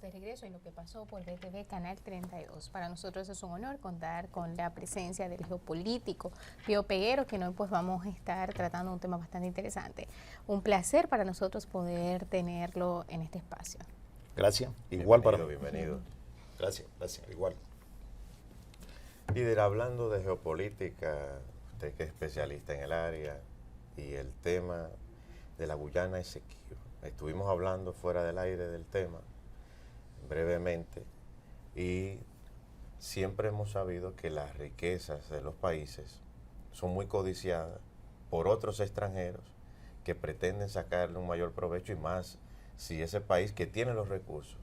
de regreso en Lo que pasó por BTV Canal 32. Para nosotros es un honor contar con la presencia del geopolítico Pío Peguero, que hoy pues vamos a estar tratando un tema bastante interesante. Un placer para nosotros poder tenerlo en este espacio. Gracias, igual para mí. Bienvenido. Gracias, igual. Líder, hablando de geopolítica, usted que es especialista en el área y el tema de la Guyana Esequiba. Estuvimos hablando fuera del aire del tema brevemente y siempre hemos sabido que las riquezas de los países son muy codiciadas por otros extranjeros que pretenden sacarle un mayor provecho, y más si ese país que tiene los recursos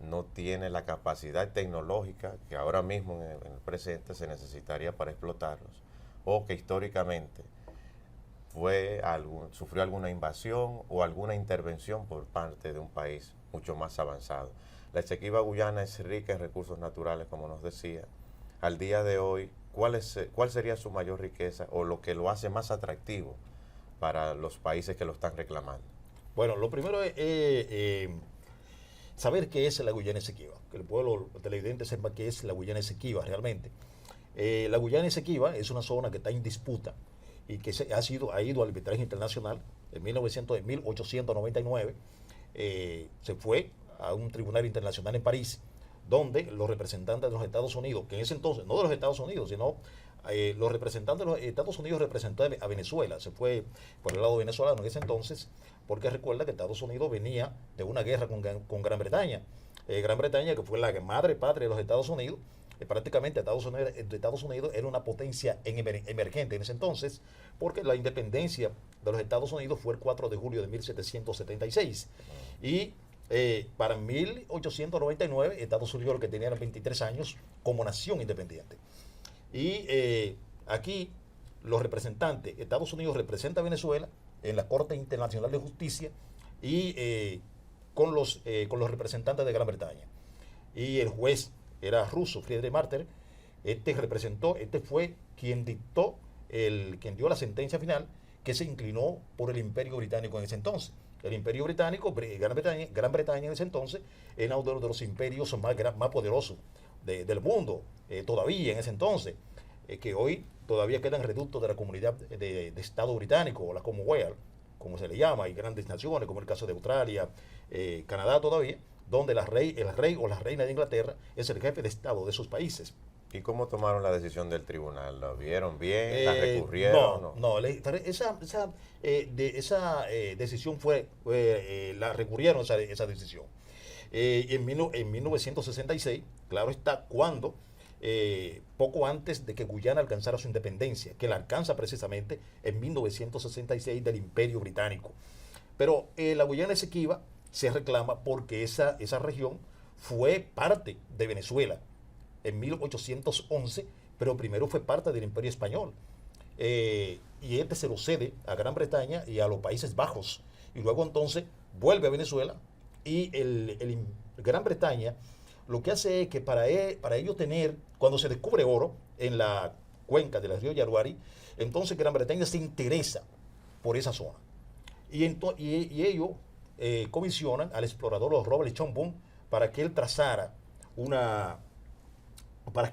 no tiene la capacidad tecnológica que ahora mismo en el presente se necesitaría para explotarlos, o que históricamente sufrió alguna invasión o alguna intervención por parte de un país mucho más avanzado. La Esequiba Guyana es rica en recursos naturales, como nos decía. Al día de hoy, ¿cuál sería su mayor riqueza o lo que lo hace más atractivo para los países que lo están reclamando? Bueno, lo primero es saber qué es la Guyana Esequiba, que el pueblo televidente sepa qué es la Guyana Esequiba realmente. La Guyana Esequiba es una zona que está en disputa y que ha ido al arbitraje internacional en 1899. Se fue a un tribunal internacional en París, donde los representantes de los Estados Unidos, que en ese entonces, no de los Estados Unidos, sino los representantes de los Estados Unidos representó a Venezuela, se fue por el lado venezolano en ese entonces, porque recuerda que Estados Unidos venía de una guerra con Gran Bretaña. Gran Bretaña, que fue la madre patria de los Estados Unidos, prácticamente Estados Unidos era una potencia emergente en ese entonces, porque la independencia de los Estados Unidos fue el 4 de julio de 1776. Y para 1899, Estados Unidos lo que tenía eran 23 años como nación independiente. Y aquí los representantes, Estados Unidos representa a Venezuela en la Corte Internacional de Justicia y con los representantes de Gran Bretaña. Y el juez era ruso, Friedrich Marter. Este fue quien dictó, quien dio la sentencia final, que se inclinó por el Imperio Británico en ese entonces. El Imperio Británico, Gran Bretaña en ese entonces, era uno de los imperios más poderosos del mundo, todavía en ese entonces, que hoy todavía quedan reductos de la comunidad de Estado británico, o la Commonwealth, como se le llama. Hay grandes naciones, como el caso de Australia, Canadá todavía, donde el rey o la reina de Inglaterra es el jefe de Estado de esos países. ¿Y cómo tomaron la decisión del tribunal? ¿La vieron bien? ¿La recurrieron? No, esa decisión la recurrieron esa decisión. En 1966, claro está, cuando poco antes de que Guyana alcanzara su independencia, que la alcanza precisamente en 1966 del Imperio Británico. Pero la Guyana Esequiba se reclama porque esa región fue parte de Venezuela en 1811, pero primero fue parte del Imperio Español. Y se lo cede a Gran Bretaña y a los Países Bajos. Y luego entonces vuelve a Venezuela y Gran Bretaña lo que hace es que para ellos tener, cuando se descubre oro en la cuenca del río Yaruari, entonces Gran Bretaña se interesa por esa zona. Y ellos comisionan al explorador Robert Chambon para que él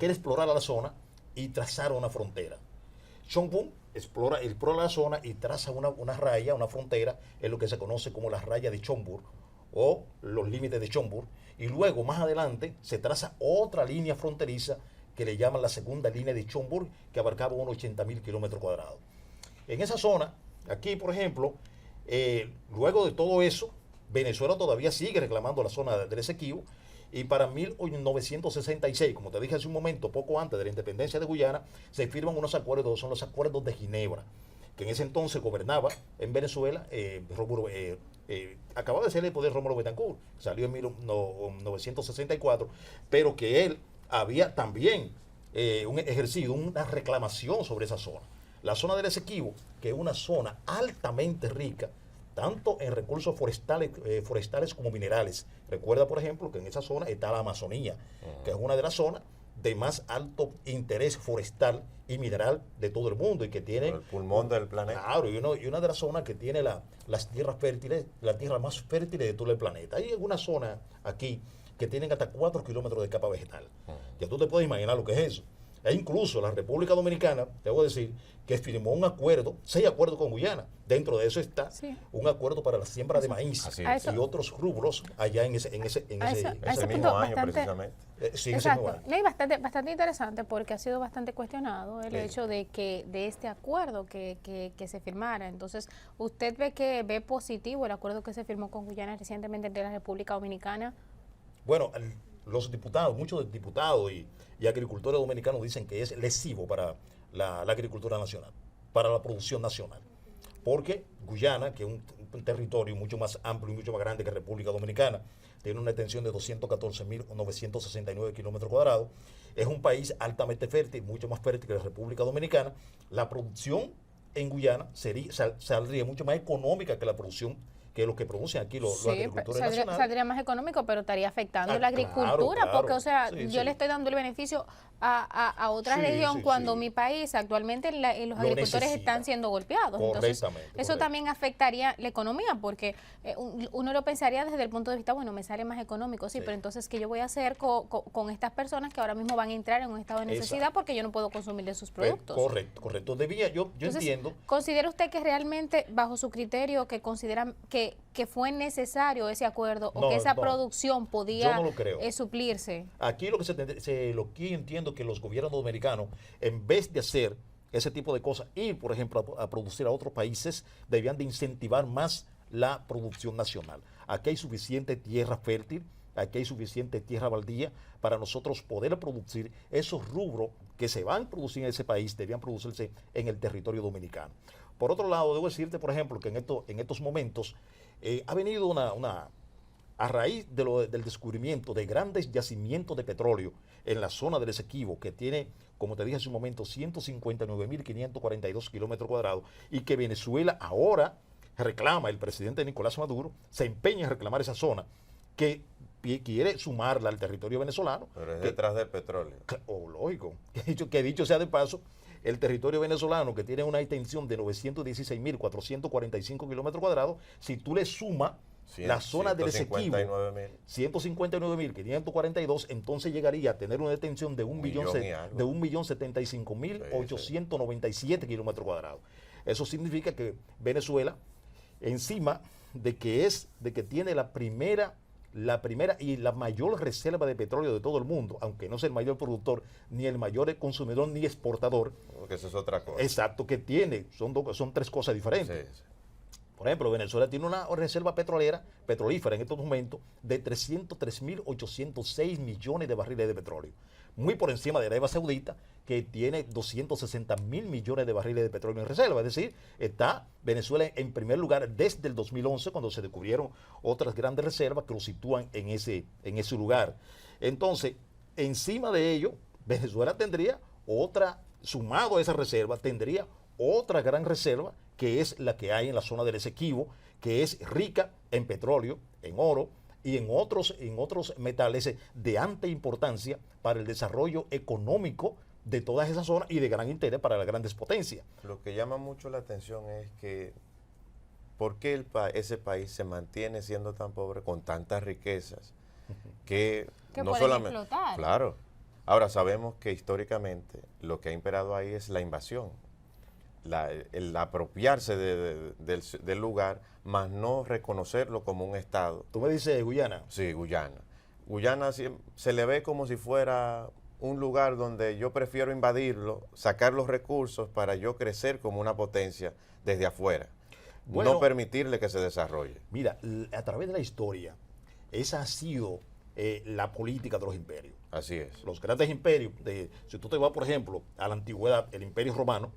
explorara la zona y trazara una frontera. Chambon explora la zona y traza una raya, una frontera, en lo que se conoce como la raya de Chombourg o los límites de Chombourg, y luego más adelante se traza otra línea fronteriza que le llaman la segunda línea de Chombourg, que abarcaba unos 80.000 kilómetros cuadrados. En esa zona, aquí por ejemplo, luego de todo eso, Venezuela todavía sigue reclamando la zona del Esequibo, y para 1966, como te dije hace un momento, poco antes de la independencia de Guyana, se firman unos acuerdos, son los acuerdos de Ginebra, que en ese entonces gobernaba en Venezuela acababa de ser el poder Rómulo Betancourt, salió en 1964, pero que él había también ejercido una reclamación sobre esa zona. La zona del Esequibo, que es una zona altamente rica, tanto en recursos forestales como minerales. Recuerda, por ejemplo, que en esa zona está la Amazonía, que es una de las zonas de más alto interés forestal y mineral de todo el mundo, y que tiene el pulmón del planeta. Claro, y una de las zonas que tiene las tierras fértiles, la tierra más fértil de todo el planeta. Hay alguna zona aquí que tienen hasta 4 kilómetros de capa vegetal. Ya tú te puedes imaginar lo que es eso. E incluso la República Dominicana, debo decir, que firmó un acuerdo, 6 acuerdos con Guyana. Dentro de eso está un acuerdo para la siembra de maíz y otros rubros allá en ese mismo año precisamente. Sí, ese mismo Exacto. año. Y bastante interesante porque ha sido bastante cuestionado el hecho de que de este acuerdo que se firmara. Entonces, ¿usted ve positivo el acuerdo que se firmó con Guyana recientemente entre la República Dominicana? Bueno, los diputados, muchos diputados y agricultores dominicanos dicen que es lesivo para la agricultura nacional, para la producción nacional. Porque Guyana, que es un territorio mucho más amplio y mucho más grande que República Dominicana, tiene una extensión de 214.969 kilómetros cuadrados, es un país altamente fértil, mucho más fértil que la República Dominicana. La producción en Guyana saldría mucho más económica que la producción que lo que producen aquí los agricultores nacionales. Saldría más económico, pero estaría afectando la agricultura, claro. Porque, o sea, yo le estoy dando el beneficio a otra región cuando mi país actualmente los agricultores están siendo golpeados. Entonces, eso también afectaría la economía, porque uno lo pensaría desde el punto de vista, bueno, me sale más económico, pero entonces, ¿qué yo voy a hacer con estas personas que ahora mismo van a entrar en un estado de necesidad porque yo no puedo consumir de sus productos? Correcto. Yo entonces, entiendo. ¿Considera usted que realmente, bajo su criterio, que consideran que fue necesario ese acuerdo o que esa producción podía suplirse? Aquí lo que entiendo que los gobiernos dominicanos, en vez de hacer ese tipo de cosas, ir, por ejemplo, a producir a otros países, debían de incentivar más la producción nacional. Aquí hay suficiente tierra fértil, aquí hay suficiente tierra baldía para nosotros poder producir esos rubros que se van a producir en ese país, debían producirse en el territorio dominicano. Por otro lado, debo decirte, por ejemplo, que en estos momentos ha venido a raíz del descubrimiento de grandes yacimientos de petróleo en la zona del Esequibo, que tiene, como te dije hace un momento, 159.542 kilómetros cuadrados, y que Venezuela ahora reclama, el presidente Nicolás Maduro se empeña en reclamar esa zona, que quiere sumarla al territorio venezolano. Pero es detrás del petróleo. Lógico, que dicho sea de paso, el territorio venezolano, que tiene una extensión de 916.445 kilómetros cuadrados, si tú le sumas la zona del Esequibo, 159.542, entonces llegaría a tener una extensión de 1.075.897 kilómetros cuadrados. Eso significa que Venezuela, encima de que tiene la primera y la mayor reserva de petróleo de todo el mundo, aunque no es el mayor productor, ni el mayor consumidor, ni exportador. Porque eso es otra cosa. Exacto, que tiene, son tres cosas diferentes. Sí. Por ejemplo, Venezuela tiene una reserva petrolífera en estos momentos de 303.806 millones de barriles de petróleo, muy por encima de Arabia Saudita, que tiene 260.000 millones de barriles de petróleo en reserva. Es decir, está Venezuela en primer lugar desde el 2011, cuando se descubrieron otras grandes reservas que lo sitúan en ese lugar. Entonces, encima de ello, Venezuela tendría sumado a esa reserva, tendría otra gran reserva, que es la que hay en la zona del Esequibo, que es rica en petróleo, en oro y en otros metales de alta importancia para el desarrollo económico de todas esas zonas y de gran interés para las grandes potencias. Lo que llama mucho la atención es que ¿por qué ese país se mantiene siendo tan pobre con tantas riquezas que no solamente explotar? Claro. Ahora sabemos que históricamente lo que ha imperado ahí es la invasión, el apropiarse del lugar, más no reconocerlo como un estado. ¿Tú me dices Guyana? Sí, Guyana. Guyana se le ve como si fuera un lugar donde yo prefiero invadirlo, sacar los recursos para yo crecer como una potencia desde afuera, no permitirle que se desarrolle. Mira, a través de la historia, esa ha sido la política de los imperios. Así es. Los grandes imperios, si tú te vas, por ejemplo, a la antigüedad, el Imperio Romano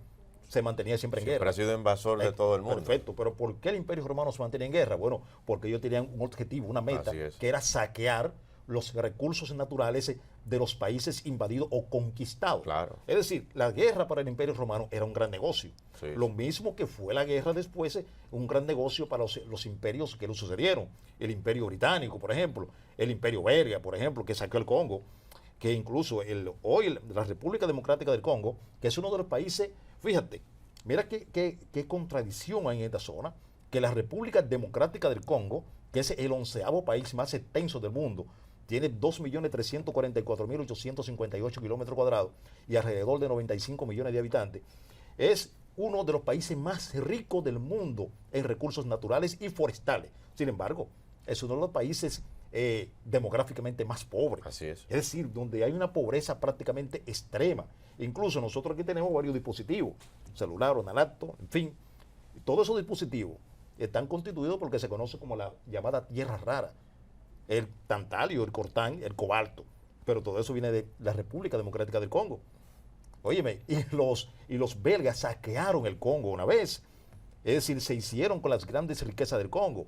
se mantenía siempre en guerra. Siempre ha sido invasor de todo el mundo. Perfecto, pero ¿por qué el Imperio Romano se mantenía en guerra? Bueno, porque ellos tenían un objetivo, una meta, que era saquear los recursos naturales de los países invadidos o conquistados. Claro. Es decir, la guerra para el Imperio Romano era un gran negocio. Sí. Lo mismo que fue la guerra después, un gran negocio para los imperios que lo sucedieron. El Imperio Británico, por ejemplo, el Imperio Belga, por ejemplo, que saqueó el Congo, que incluso hoy la República Democrática del Congo, que es uno de los países, fíjate, mira qué contradicción hay en esta zona, que la República Democrática del Congo, que es el 11º país más extenso del mundo, tiene 2.344.858 kilómetros cuadrados y alrededor de 95 millones de habitantes. Es uno de los países más ricos del mundo en recursos naturales y forestales. Sin embargo, es uno de los países demográficamente más pobres. Así es. Es decir, donde hay una pobreza prácticamente extrema. Incluso nosotros aquí tenemos varios dispositivos, celular, una laptop, en fin. Todos esos dispositivos están constituidos por lo que se conoce como la llamada tierra rara. El tantalio, el coltán, el cobalto. Pero todo eso viene de la República Democrática del Congo. Óyeme, y los belgas saquearon el Congo una vez. Es decir, se hicieron con las grandes riquezas del Congo.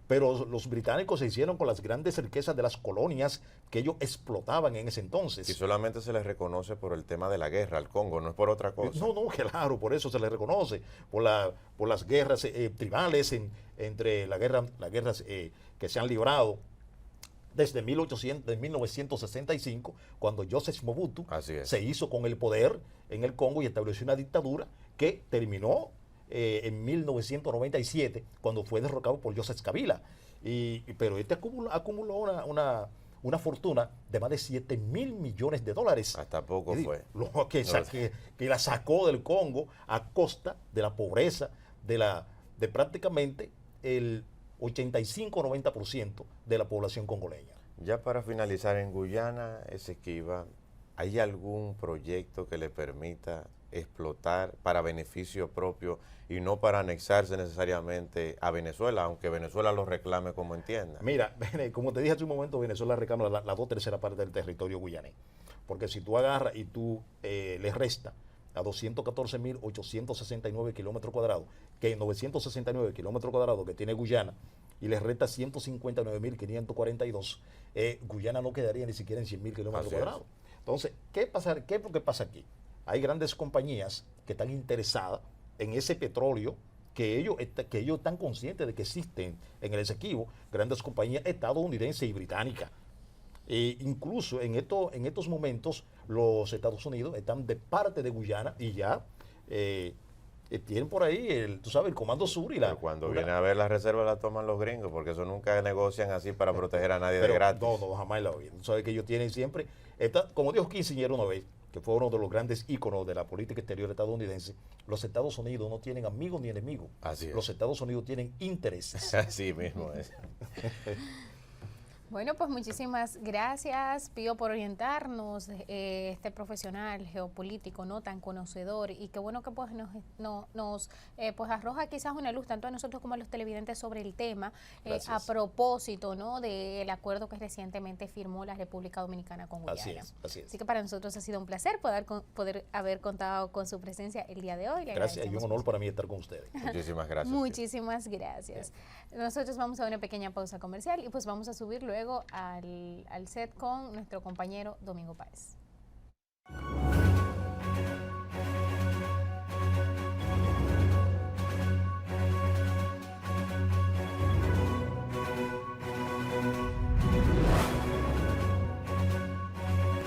Pero los británicos se hicieron con las grandes riquezas de las colonias que ellos explotaban en ese entonces. Y solamente se les reconoce por el tema de la guerra al Congo, no es por otra cosa. No, claro, por eso se les reconoce, por las guerras tribales, entre las guerras que se han librado desde 1965, cuando Joseph Mobutu se hizo con el poder en el Congo y estableció una dictadura que terminó en 1997, cuando fue derrocado por Joseph Kabila. Pero este acumuló una fortuna de más de 7.000 millones de dólares. Hasta poco fue. Que la sacó del Congo a costa de la pobreza, de prácticamente el 85-90% de la población congoleña. Ya para finalizar, en Guyana Esequiba, ¿hay algún proyecto que le permita explotar para beneficio propio y no para anexarse necesariamente a Venezuela, aunque Venezuela lo reclame como entienda? Mira, como te dije hace un momento, Venezuela reclama la 2/3 partes del territorio guyanés. Porque si tú agarras y tú le restas a 214.869 kilómetros cuadrados, que 969 kilómetros cuadrados que tiene Guyana, y le resta 159.542, Guyana no quedaría ni siquiera en 100.000 kilómetros cuadrados. Entonces, ¿qué es lo que pasa aquí? Hay grandes compañías que están interesadas en ese petróleo que ellos están conscientes de que existen en el Esequibo, grandes compañías estadounidenses y británicas. Incluso en estos momentos los Estados Unidos están de parte de Guyana y ya tienen por ahí el Comando Sur y Pero cuando viene a ver las reservas las toman los gringos, porque eso nunca negocian así para proteger a nadie de gratis. No, jamás la oí. Tú sabes que ellos tienen siempre, como dijo Kissinger una vez, que fue uno de los grandes íconos de la política exterior estadounidense, los Estados Unidos no tienen amigos ni enemigos. Así es. Los Estados Unidos tienen intereses. Así mismo es. Bueno, pues muchísimas gracias, Pío, por orientarnos, este profesional geopolítico no tan conocedor, y qué bueno que pues nos arroja quizás una luz tanto a nosotros como a los televidentes sobre el tema, a propósito, ¿no?, del acuerdo que recientemente firmó la República Dominicana con Guyana. Así es. Así que para nosotros ha sido un placer poder haber contado con su presencia el día de hoy. Gracias, y un honor para mí estar con ustedes. Muchísimas gracias. Muchísimas gracias. Nosotros vamos a una pequeña pausa comercial y pues vamos a subir luego al set con nuestro compañero Domingo Páez.